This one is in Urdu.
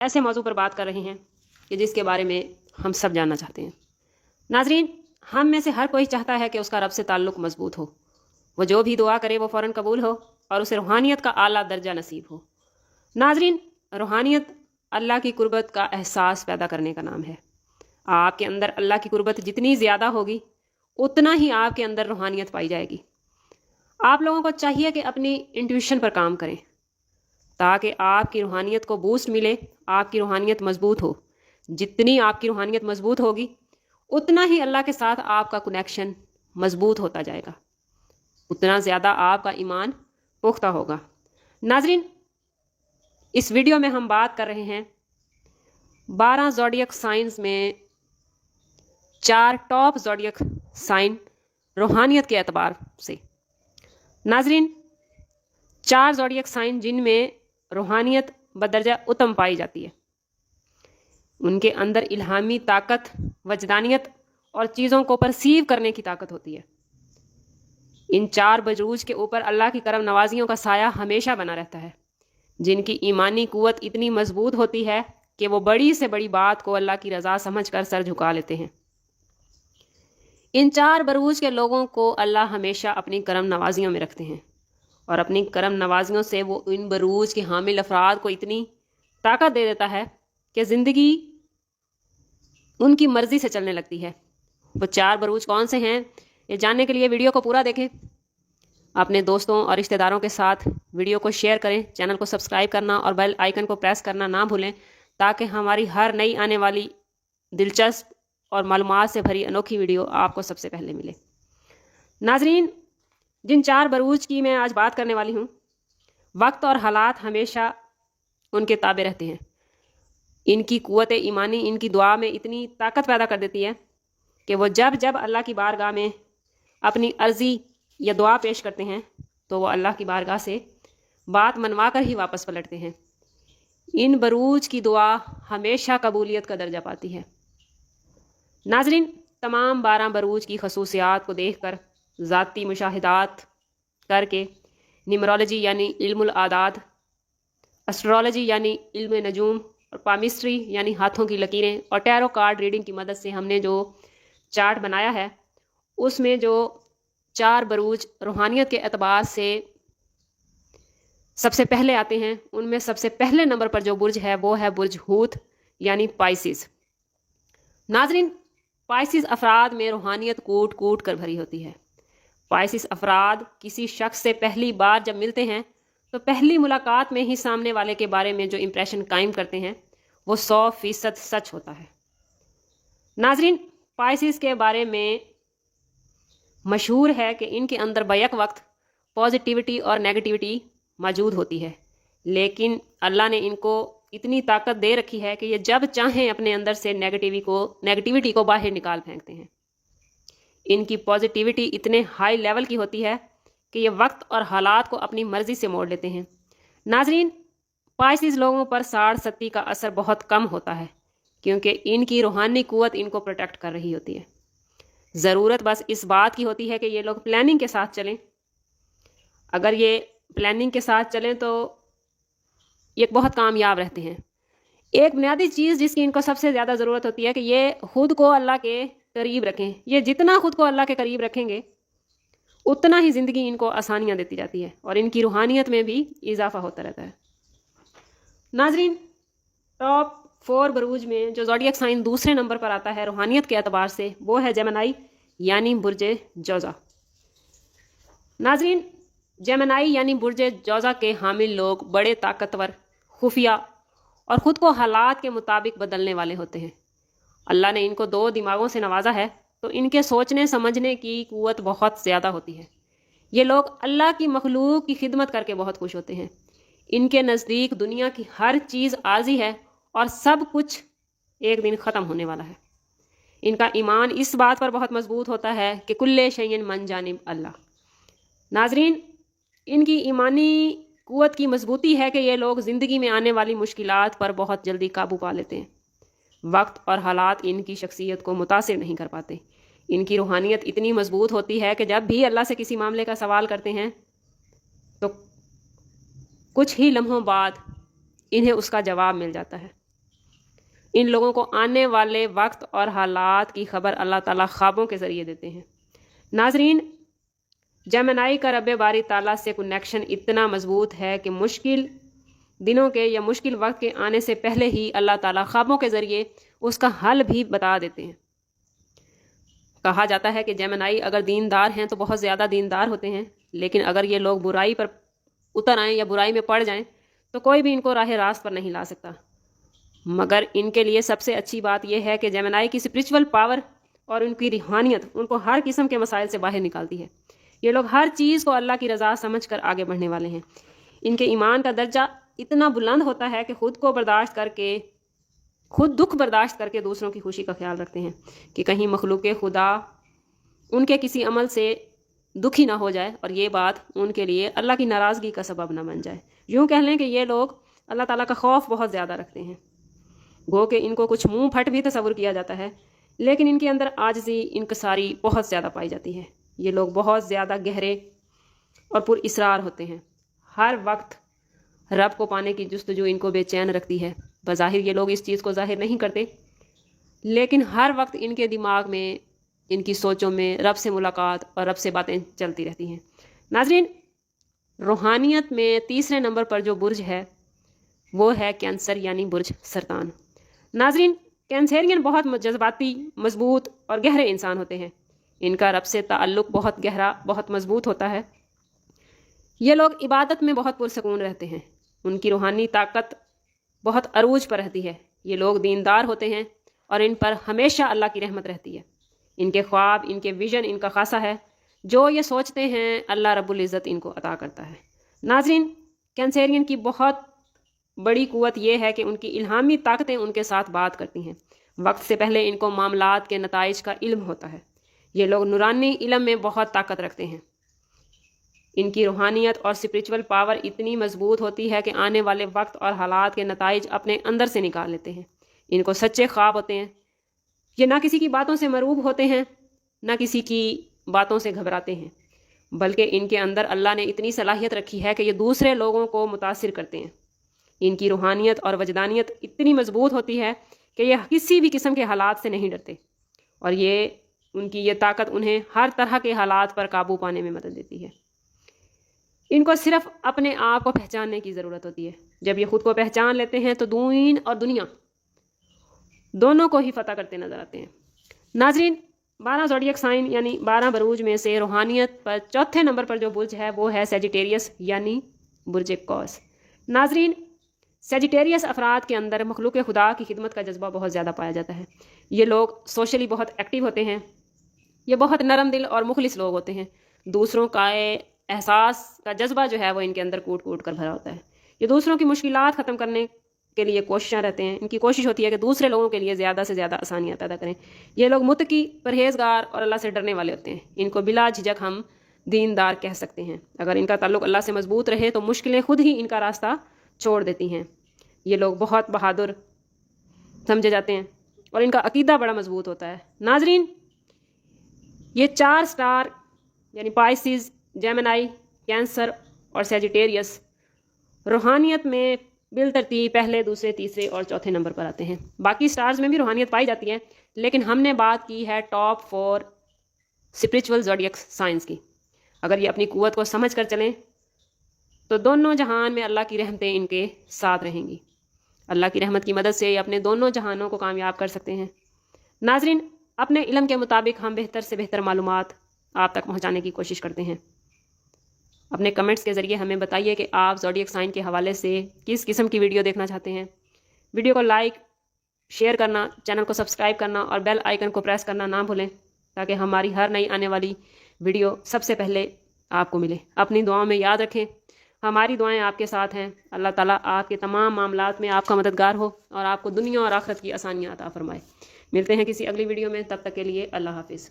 ایسے موضوع پر بات کر رہے ہیں کہ جس کے بارے میں ہم سب جاننا چاہتے ہیں۔ ناظرین، ہم میں سے ہر کوئی چاہتا ہے کہ اس کا رب سے تعلق مضبوط ہو، وہ جو بھی دعا کرے وہ فوراً قبول ہو اور اسے روحانیت کا اعلیٰ درجہ نصیب ہو۔ ناظرین، روحانیت اللہ کی قربت کا احساس پیدا کرنے کا نام ہے۔ آپ کے اندر اللہ کی قربت جتنی زیادہ ہوگی اتنا ہی آپ کے اندر روحانیت پائی جائے گی۔ آپ لوگوں کو چاہیے کہ اپنی انٹیویشن پر کام کریں تاکہ آپ کی روحانیت کو بوسٹ ملے، آپ کی روحانیت مضبوط ہو۔ جتنی آپ کی روحانیت مضبوط ہوگی اتنا ہی اللہ کے ساتھ آپ کا کنیکشن مضبوط ہوتا جائے گا، اتنا زیادہ آپ کا ایمان پختہ ہوگا۔ ناظرین، اس ویڈیو میں ہم بات کر رہے ہیں 12 زوڈیک سائنز میں 4 ٹاپ زوڈیک سائن روحانیت کے اعتبار سے۔ ناظرین، 4 زوڈیک سائن جن میں روحانیت بدرجہ اتم پائی جاتی ہے، ان کے اندر الہامی طاقت، وجدانیت اور چیزوں کو پرسیو کرنے کی طاقت ہوتی ہے۔ ان 4 بروج کے اوپر اللہ کی کرم نوازیوں کا سایہ ہمیشہ بنا رہتا ہے، جن کی ایمانی قوت اتنی مضبوط ہوتی ہے کہ وہ بڑی سے بڑی بات کو اللہ کی رضا سمجھ کر سر جھکا لیتے ہیں۔ ان 4 بروج کے لوگوں کو اللہ ہمیشہ اپنی کرم نوازیوں میں رکھتے ہیں، اور اپنی کرم نوازیوں سے وہ ان بروج کے حامل افراد کو اتنی طاقت دے دیتا ہے کہ زندگی ان کی مرضی سے چلنے لگتی ہے۔ وہ 4 بروج کون سے ہیں، یہ جاننے کے لیے ویڈیو کو پورا دیکھیں، اپنے دوستوں اور رشتہ داروں کے ساتھ ویڈیو کو شیئر کریں، چینل کو سبسکرائب کرنا اور بیل آئیکن کو پریس کرنا نہ بھولیں تاکہ ہماری ہر نئی آنے والی دلچسپ اور معلومات سے بھری انوکھی ویڈیو آپ کو سب سے پہلے ملے۔ ناظرین، جن 4 بروج کی میں آج بات کرنے والی ہوں، وقت اور حالات ہمیشہ ان کے تابع رہتے ہیں۔ ان کی قوت ایمانی ان کی دعا میں اتنی طاقت پیدا کر دیتی ہے کہ وہ جب جب اللہ کی بارگاہ میں اپنی عرضی یا دعا پیش کرتے ہیں تو وہ اللہ کی بارگاہ سے بات منوا کر ہی واپس پلٹتے ہیں۔ ان بروج کی دعا ہمیشہ قبولیت کا درجہ پاتی ہے۔ ناظرین، تمام 12 بروج کی خصوصیات کو دیکھ کر، ذاتی مشاہدات کر کے، نیمرولوجی یعنی علم الاعداد، اسٹرولوجی یعنی علم نجوم، اور پامسٹری یعنی ہاتھوں کی لکیریں، اور ٹیرو کارڈ ریڈنگ کی مدد سے ہم نے جو چارٹ بنایا ہے، اس میں جو 4 بروج روحانیت کے اعتبار سے سب سے پہلے آتے ہیں، ان میں سب سے پہلے نمبر پر جو برج ہے وہ ہے برج ہوت یعنی پائسیز۔ ناظرین، پائسیز افراد میں روحانیت کوٹ کوٹ کر بھری ہوتی ہے۔ پائسیز افراد کسی شخص سے پہلی بار جب ملتے ہیں تو پہلی ملاقات میں ہی سامنے والے کے بارے میں جو امپریشن قائم کرتے ہیں وہ 100% سچ ہوتا ہے۔ ناظرین، پائسیز کے بارے میں مشہور ہے کہ ان کے اندر بیک وقت پازیٹیوٹی اور نیگیٹیوٹی موجود ہوتی ہے، لیکن اللہ نے ان کو اتنی طاقت دے رکھی ہے کہ یہ جب چاہیں اپنے اندر سے نیگیٹیوٹی کو باہر نکال پھینکتے ہیں۔ ان کی پازیٹیوٹی اتنے ہائی لیول کی ہوتی ہے کہ یہ وقت اور حالات کو اپنی مرضی سے موڑ لیتے ہیں۔ ناظرین، پائسیز لوگوں پر 60-70 کا اثر بہت کم ہوتا ہے کیونکہ ان کی روحانی قوت ان کو پروٹیکٹ کر رہی ہوتی ہے۔ ضرورت بس اس بات کی ہوتی ہے کہ یہ لوگ پلاننگ کے ساتھ چلیں۔ اگر یہ پلاننگ کے ساتھ چلیں تو یہ بہت کامیاب رہتے ہیں۔ ایک بنیادی چیز جس کی ان کو سب سے زیادہ ضرورت ہوتی ہے کہ یہ خود کو اللہ کے قریب رکھیں۔ یہ جتنا خود کو اللہ کے قریب رکھیں گے اتنا ہی زندگی ان کو آسانیاں دیتی جاتی ہے اور ان کی روحانیت میں بھی اضافہ ہوتا رہتا ہے۔ ناظرین، ٹاپ 4 بروج میں جو زوڈیک سائن دوسرے نمبر پر آتا ہے روحانیت کے اعتبار سے وہ ہے جیمنائی یعنی برج جوزا۔ ناظرین، جیمنائی یعنی برج جوزا کے حامل لوگ بڑے طاقتور، خفیہ اور خود کو حالات کے مطابق بدلنے والے ہوتے ہیں۔ اللہ نے ان کو 2 دماغوں سے نوازا ہے تو ان کے سوچنے سمجھنے کی قوت بہت زیادہ ہوتی ہے۔ یہ لوگ اللہ کی مخلوق کی خدمت کر کے بہت خوش ہوتے ہیں۔ ان کے نزدیک دنیا کی ہر چیز عارضی ہے اور سب کچھ ایک دن ختم ہونے والا ہے۔ ان کا ایمان اس بات پر بہت مضبوط ہوتا ہے کہ کل شیء من جانب اللہ۔ ناظرین، ان کی ایمانی قوت کی مضبوطی ہے کہ یہ لوگ زندگی میں آنے والی مشکلات پر بہت جلدی قابو پا لیتے ہیں۔ وقت اور حالات ان کی شخصیت کو متاثر نہیں کر پاتے۔ ان کی روحانیت اتنی مضبوط ہوتی ہے کہ جب بھی اللہ سے کسی معاملے کا سوال کرتے ہیں تو کچھ ہی لمحوں بعد انہیں اس کا جواب مل جاتا ہے۔ ان لوگوں کو آنے والے وقت اور حالات کی خبر اللہ تعالیٰ خوابوں کے ذریعے دیتے ہیں۔ ناظرین، جیمنائی کا رب باری تعالیٰ سے کنیکشن اتنا مضبوط ہے کہ مشکل دنوں کے یا مشکل وقت کے آنے سے پہلے ہی اللہ تعالیٰ خوابوں کے ذریعے اس کا حل بھی بتا دیتے ہیں۔ کہا جاتا ہے کہ جیمنائی اگر دیندار ہیں تو بہت زیادہ دیندار ہوتے ہیں، لیکن اگر یہ لوگ برائی پر اتر آئیں یا برائی میں پڑ جائیں تو کوئی بھی ان کو راہ راست پر نہیں لا سکتا۔ مگر ان کے لیے سب سے اچھی بات یہ ہے کہ جیمنائی کی اسپرچول پاور اور ان کی روحانیت ان کو ہر قسم کے مسائل سے باہر نکالتی ہے۔ یہ لوگ ہر چیز کو اللہ کی رضا سمجھ کر آگے بڑھنے والے ہیں۔ ان کے ایمان کا درجہ اتنا بلند ہوتا ہے کہ خود دکھ برداشت کر کے دوسروں کی خوشی کا خیال رکھتے ہیں کہ کہیں مخلوق خدا ان کے کسی عمل سے دکھی نہ ہو جائے اور یہ بات ان کے لیے اللہ کی ناراضگی کا سبب نہ بن جائے۔ یوں کہہ لیں کہ یہ لوگ اللہ تعالیٰ کا خوف بہت زیادہ رکھتے ہیں۔ گو کہ ان کو کچھ منہ پھٹ بھی تصور کیا جاتا ہے، لیکن ان کے اندر عاجزی انکساری بہت زیادہ پائی جاتی ہے۔ یہ لوگ بہت زیادہ گہرے اور پر اسرار ہوتے ہیں۔ ہر وقت رب کو پانے کی جستجو ان کو بے چین رکھتی ہے۔ بظاہر یہ لوگ اس چیز کو ظاہر نہیں کرتے، لیکن ہر وقت ان کے دماغ میں، ان کی سوچوں میں رب سے ملاقات اور رب سے باتیں چلتی رہتی ہیں۔ ناظرین، روحانیت میں تیسرے نمبر پر جو برج ہے وہ ہے کینسر یعنی برج سرطان۔ ناظرین، کینسیرین بہت جذباتی، مضبوط اور گہرے انسان ہوتے ہیں۔ ان کا رب سے تعلق بہت گہرا، بہت مضبوط ہوتا ہے۔ یہ لوگ عبادت میں بہت پرسکون رہتے ہیں۔ ان کی روحانی طاقت بہت عروج پر رہتی ہے۔ یہ لوگ دیندار ہوتے ہیں اور ان پر ہمیشہ اللہ کی رحمت رہتی ہے۔ ان کے خواب، ان کے ویژن ان کا خاصہ ہے۔ جو یہ سوچتے ہیں اللہ رب العزت ان کو عطا کرتا ہے۔ ناظرین، کینسیرین کی بہت بڑی قوت یہ ہے کہ ان کی الہامی طاقتیں ان کے ساتھ بات کرتی ہیں۔ وقت سے پہلے ان کو معاملات کے نتائج کا علم ہوتا ہے۔ یہ لوگ نورانی علم میں بہت طاقت رکھتے ہیں۔ ان کی روحانیت اور اسپرچول پاور اتنی مضبوط ہوتی ہے کہ آنے والے وقت اور حالات کے نتائج اپنے اندر سے نکال لیتے ہیں۔ ان کو سچے خواب ہوتے ہیں۔ یہ نہ کسی کی باتوں سے مروب ہوتے ہیں، نہ کسی کی باتوں سے گھبراتے ہیں، بلکہ ان کے اندر اللہ نے اتنی صلاحیت رکھی ہے کہ یہ دوسرے لوگوں کو متاثر کرتے ہیں۔ ان کی روحانیت اور وجدانیت اتنی مضبوط ہوتی ہے کہ یہ کسی بھی قسم کے حالات سے نہیں ڈرتے، اور ان کی یہ طاقت انہیں ہر طرح کے حالات پر قابو پانے میں مدد دیتی ہے۔ ان کو صرف اپنے آپ کو پہچاننے کی ضرورت ہوتی ہے۔ جب یہ خود کو پہچان لیتے ہیں تو دین اور دنیا دونوں کو ہی فتح کرتے نظر آتے ہیں۔ ناظرین، 12 زوڈیک سائن یعنی 12 بروج میں سے روحانیت پر چوتھے نمبر پر جو برج ہے وہ ہے سیجیٹیریس یعنی برج قوس۔ ناظرین، سیجیٹیریس افراد کے اندر مخلوق خدا کی خدمت کا جذبہ بہت زیادہ پایا جاتا ہے۔ یہ لوگ سوشلی بہت ایکٹیو ہوتے ہیں۔ یہ بہت نرم دل اور مخلص لوگ ہوتے ہیں۔ دوسروں کا احساس کا جذبہ جو ہے وہ ان کے اندر کوٹ کوٹ کر بھرا ہوتا ہے۔ یہ دوسروں کی مشکلات ختم کرنے کے لیے کوششاں رہتے ہیں۔ ان کی کوشش ہوتی ہے کہ دوسرے لوگوں کے لیے زیادہ سے زیادہ آسانیاں پیدا کریں۔ یہ لوگ متقی، پرہیزگار اور اللہ سے ڈرنے والے ہوتے ہیں۔ ان کو بلا جھجک ہم دیندار کہہ سکتے ہیں۔ اگر ان کا تعلق اللہ سے مضبوط رہے تو مشکلیں خود ہی ان کا راستہ چھوڑ دیتی ہیں۔ یہ لوگ بہت بہادر سمجھے جاتے ہیں اور ان کا عقیدہ بڑا مضبوط ہوتا ہے۔ ناظرین، یہ 4 سٹار یعنی پائسیز، جیمنائی، کینسر اور سیجیٹیریس روحانیت میں بالترتیب پہلے، دوسرے، تیسرے اور چوتھے نمبر پر آتے ہیں۔ باقی سٹارز میں بھی روحانیت پائی جاتی ہے، لیکن ہم نے بات کی ہے ٹاپ 4 اسپرچول زوڈیک سائنس کی۔ اگر یہ اپنی قوت کو سمجھ کر چلیں تو دونوں جہان میں اللہ کی رحمتیں ان کے ساتھ رہیں گی۔ اللہ کی رحمت کی مدد سے یہ اپنے دونوں جہانوں کو کامیاب کر سکتے ہیں۔ ناظرین، اپنے علم کے مطابق ہم بہتر سے بہتر معلومات آپ تک پہنچانے کی کوشش کرتے ہیں۔ اپنے کمنٹس کے ذریعے ہمیں بتائیے کہ آپ زوڈیک سائن کے حوالے سے کس قسم کی ویڈیو دیکھنا چاہتے ہیں۔ ویڈیو کو لائک، شیئر کرنا، چینل کو سبسکرائب کرنا اور بیل آئیکن کو پریس کرنا نہ بھولیں تاکہ ہماری ہر نئی آنے والی ویڈیو سب سے پہلے آپ کو ملے۔ اپنی دعاؤں میں یاد رکھیں، ہماری دعائیں آپ کے ساتھ ہیں۔ اللہ تعالیٰ آپ کے تمام معاملات میں آپ کا مددگار ہو اور آپ کو دنیا اور آخرت کی آسانیاں عطا فرمائے۔ ملتے ہیں کسی اگلی ویڈیو میں، تب تک کے لیے اللہ حافظ۔